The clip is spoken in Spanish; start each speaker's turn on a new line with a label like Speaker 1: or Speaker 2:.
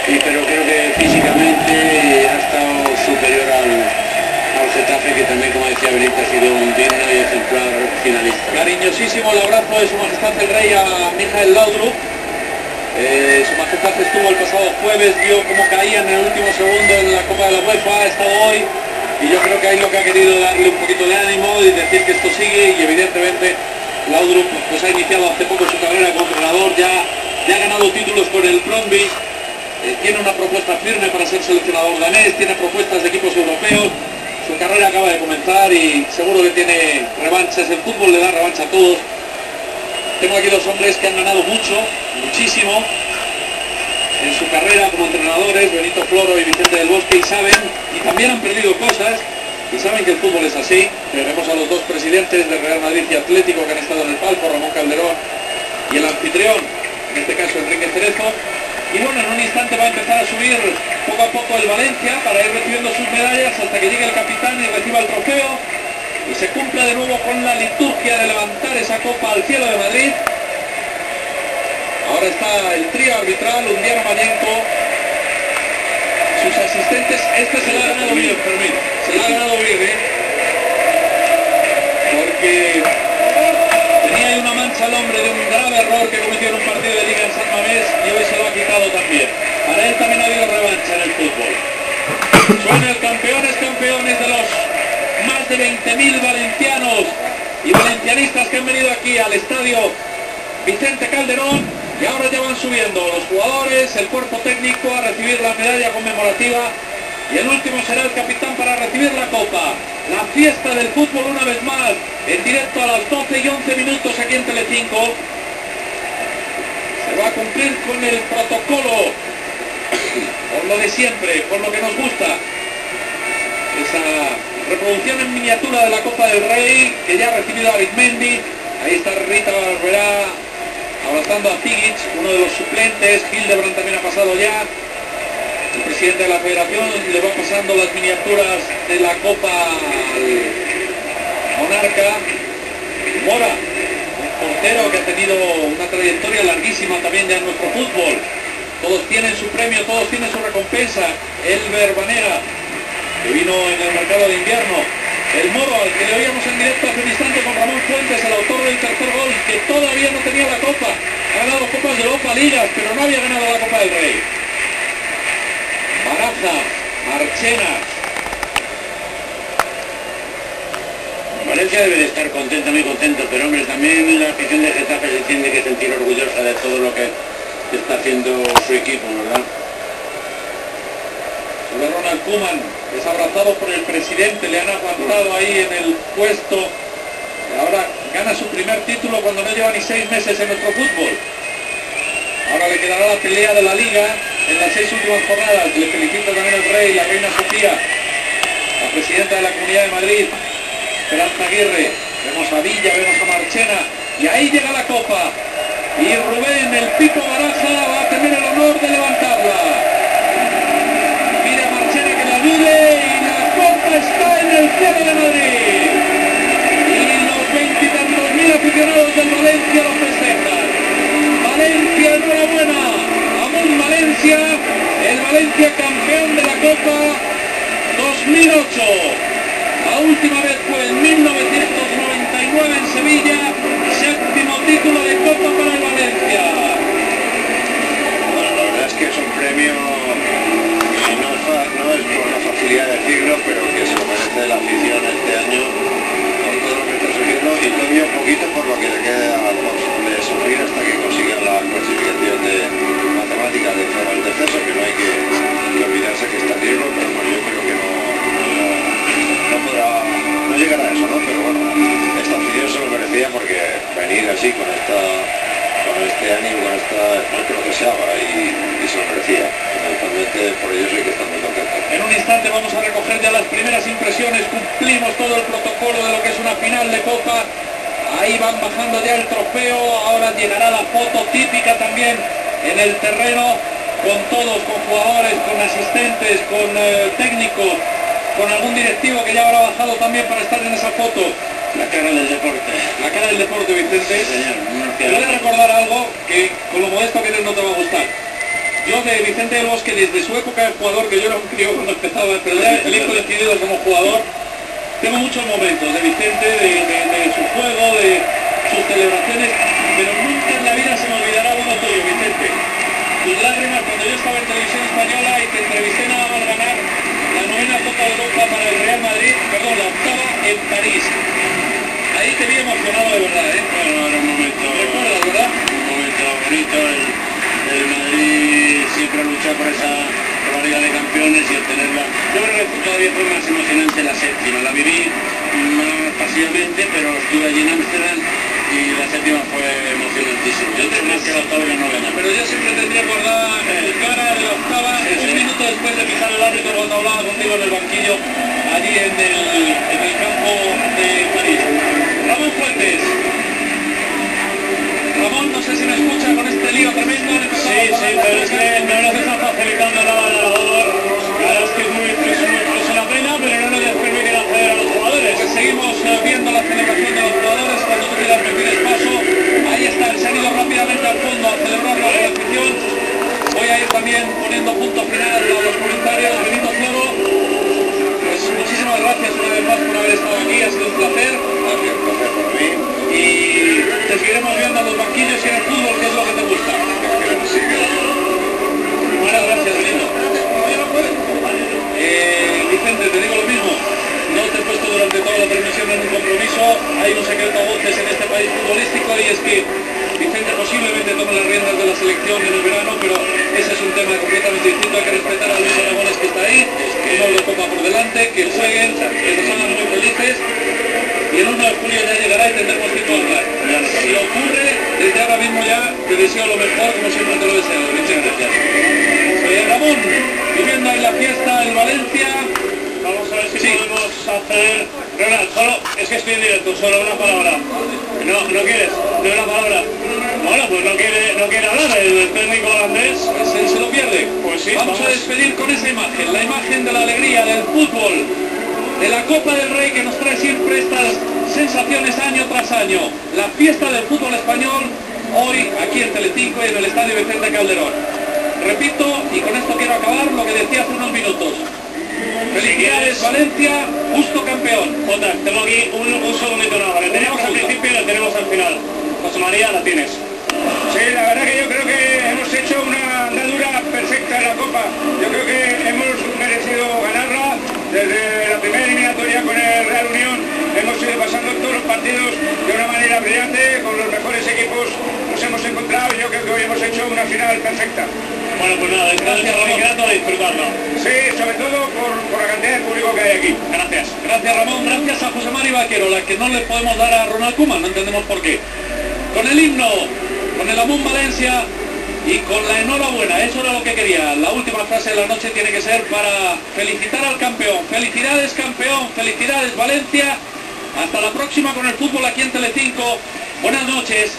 Speaker 1: pero creo que físicamente ha estado superior al Getafe, que también, como decía Benito, ha sido un digno y ejemplar finalista.
Speaker 2: Cariñosísimo el abrazo de Su Majestad el Rey a Michael Laudrup. Su Majestad estuvo el pasado jueves, vio cómo caían en el último segundo en la Copa de la UEFA, ha estado hoy, y yo creo que ahí lo que ha querido darle un poquito de ánimo y decir que esto sigue, y evidentemente Laudrup pues ha iniciado hace poco su carrera como entrenador, ya ha ganado títulos con el Brøndby, tiene una propuesta firme para ser seleccionador danés, tiene propuestas de equipos europeos, su carrera acaba de comenzar y seguro que tiene revanchas, el fútbol le da revancha a todos. Tengo aquí dos hombres que han ganado mucho, muchísimo, en su carrera como entrenadores, Benito Floro y Vicente del Bosque, y saben, y también han perdido cosas, y saben que el fútbol es así. Veremos a los dos presidentes de Real Madrid y Atlético que han estado en el palco, Ramón Calderón y el anfitrión, en este caso Enrique Cerezo. Y bueno, en un instante va a empezar a subir poco a poco el Valencia para ir recibiendo sus medallas hasta que llegue el capitán y reciba el trofeo y se cumpla de nuevo con la liturgia de levantar esa copa al cielo de Madrid. Ahora está el trío arbitral, Undiano Mañenco, sus asistentes. Este se la ha ganado bien, se la ha ganado bien, porque tenía ahí una mancha al hombre de un grave error que cometió en un partido de Liga en San Mamés y hoy se lo ha quitado también. Para él también ha habido revancha en el fútbol. Son el campeones de los más de 20.000 valencianos y valencianistas que han venido aquí al estadio Vicente Calderón, y ahora ya van subiendo los jugadores, el cuerpo técnico a recibir la medalla conmemorativa, y el último será el capitán para recibir la copa. La fiesta del fútbol una vez más, en directo a las 12:11 aquí en Telecinco. Se va a cumplir con el protocolo, por lo de siempre, por lo que nos gusta. Esa reproducción en miniatura de la Copa del Rey, que ya ha recibido a Arizmendi. Ahí está Rita Barberá abrazando a Figic, uno de los suplentes. Hildebrand también ha pasado ya. El presidente de la federación le va pasando las miniaturas de la Copa al monarca. Mora, un portero que ha tenido una trayectoria larguísima también ya en nuestro fútbol. Todos tienen su premio, todos tienen su recompensa. Elber Banega, que vino en el mercado de invierno. El Moro, al que le oíamos en directo hace un instante con Ramón Fuentes, el autor del tercer gol, que todavía no tenía la Copa. Ha ganado Copas de Europa, Ligas, pero no había ganado la Copa del Rey. Baraja, Marchena.
Speaker 1: Valencia debe de estar contenta, muy contento, pero hombre, también la afición de Getafe se tiene que sentir orgullosa de todo lo que está haciendo su equipo, ¿verdad?
Speaker 2: Sobre Ronald Koeman, desabrazado por el presidente, le han aguantado ahí en el puesto. Y ahora gana su primer título cuando no lleva ni 6 meses en nuestro fútbol. Ahora le quedará la pelea de la Liga en las 6 últimas jornadas. Le felicita también el Rey, la Reina Sofía, la presidenta de la Comunidad de Madrid, Esperanza Aguirre. Vemos a Villa, vemos a Marchena, y ahí llega la Copa. Y Rubén, el Pipo Baraja, va a tener el honor de levantarla. Mira Marchena que la vive, y la Copa está en el cielo de Madrid. Y los 20 y tantos mil aficionados del Valencia lo festejan. Valencia, enhorabuena. Amun Valencia, el Valencia campeón de la Copa 2008. La última vez fue en 1999 en Sevilla, 7º título de Copa para el Valencia.
Speaker 1: Bueno, la verdad es que es un premio, y no es por la facilidad de decirlo, pero que se lo merece la afición este año, por todo lo que está sufriendo, y todavía un poquito por lo que le queda de sufrir hasta que consiga la clasificación de matemática de fuera del descenso, que no hay que olvidarse que está riesgo, pero bueno, yo creo que no llegará a eso, ¿no? Pero bueno, esta afición se lo merecía, porque venir así con este ánimo, no creo que se abra, y se lo merecía. Fundamentalmente por ello sí que están muy contentos.
Speaker 2: En un instante vamos a recoger ya las primeras impresiones. Cumplimos todo el protocolo de lo que es una final de Copa. Ahí van bajando ya el trofeo. Ahora llegará la foto típica también en el terreno, con todos, con jugadores, con asistentes, con técnicos, con algún directivo que ya habrá bajado también para estar en esa foto.
Speaker 1: La cara del deporte.
Speaker 2: La cara del deporte, Vicente.
Speaker 1: Sí, señor.
Speaker 2: Te voy a recordar algo que, con lo modesto que eres, no te va a gustar. Yo de Vicente del Bosque, desde su época de jugador, que yo era un crío cuando empezaba, pero ya el hijo decidido como jugador, tengo muchos momentos de Vicente, de su juego, de sus celebraciones, pero nunca en la vida se me olvidará uno tuyo, Vicente. Tus lágrimas cuando yo estaba en Televisión Española y te entrevisté nada más ganar la 9ª Copa de Europa para el Real Madrid, perdón, la 8ª en París. Ahí te vi emocionado de verdad, ¿eh?
Speaker 1: Bueno, era un momento...
Speaker 2: ¿Recuerdas, verdad?
Speaker 1: Un momento bonito, el Madrid siempre ha luchado por la Liga de Campeones y el tenerla. Yo creo que todavía fue más emocionante la 7ª, la viví más pasivamente, pero estuve allí en Ámsterdam y la 7ª fue emocionantísima. Yo tengo más que la 8ª y la 9ª.
Speaker 2: Pero yo siempre tendría guardada el cara de la 8ª, un minuto después de pisar el árbitro cuando hablaba contigo en el banquillo, allí en el campo de París. Ramón Fuentes. Ramón, no sé si me escucha con este lío tremendo.
Speaker 1: Sí, pero es que no nos está facilitando nada el narrador. La verdad es que es una pena, pero no nos permiten acceder a los jugadores.
Speaker 2: Pues seguimos viendo la celebración de los jugadores. Cuando tú quieras me pides paso. Ahí está, se han ido rápidamente al fondo a celebrarlo con la afición. Voy a ir también poniendo punto final a los comentarios. Benito Floro, pues muchísimas gracias una vez más por haber estado aquí, ha sido un placer.
Speaker 1: Gracias, un placer para mí.
Speaker 2: Y te seguiremos viendo en los banquillos y en el fútbol, que es lo que te gusta. Buenas gracias, Benito. Vicente, te digo lo mismo. No te he puesto durante toda la transmisión en un compromiso. Hay un secreto a voces en este país futbolístico y es que Vicente posiblemente tome las riendas de la selección en el verano, pero ese es un tema completamente distinto. Hay que respetar a Luis Aragones que está ahí, que no lo toca por delante, que jueguen, que nos hagan muy felices. Y el 1 de julio ya llegará y tendremos tiempo de hablar. Si ocurre, desde ahora mismo ya te deseo lo mejor, como siempre te lo deseo. Muchas gracias. Ramón, viviendo en la fiesta en Valencia.
Speaker 1: Vamos a ver si podemos hacer... Ronald, solo, es que estoy en directo, solo una palabra. No quieres, de una palabra. Bueno, pues no quiere hablar el técnico holandés.
Speaker 2: Pues él se lo pierde.
Speaker 1: Pues sí,
Speaker 2: vamos a despedir con esa imagen, la imagen de la alegría, del fútbol, de la Copa del Rey que nos trae siempre estas sensaciones año tras año. La fiesta del fútbol español, hoy aquí en Telecinco y en el Estadio Vicente Calderón. Repito, y con esto quiero acabar lo que decía hace unos minutos. Felicidades Valencia, justo campeón.
Speaker 1: Jota, tengo aquí un segundito nada, la tenemos al principio y la tenemos al final. José María, la tienes.
Speaker 3: Sí, la verdad que yo creo que hemos hecho una andadura perfecta en la Copa. Yo creo que hemos merecido ganarla desde la primera eliminatoria con el Real Unión. Hemos ido pasando todos los partidos de una manera brillante, con los mejores equipos nos hemos encontrado y yo creo que hoy hemos hecho una final perfecta.
Speaker 1: Bueno, pues nada, gracias Ramón, grato de disfrutarlo.
Speaker 3: Sí, sobre todo por la cantidad de público que hay aquí.
Speaker 1: Gracias.
Speaker 2: Gracias Ramón, gracias a José María Vaquero, la que no le podemos dar a Ronald Koeman, no entendemos por qué. Con el himno, con el Amón Valencia y con la enhorabuena, eso era lo que quería. La última frase de la noche tiene que ser para felicitar al campeón. Felicidades campeón, felicidades Valencia. Hasta la próxima con el fútbol aquí en Telecinco. Buenas noches.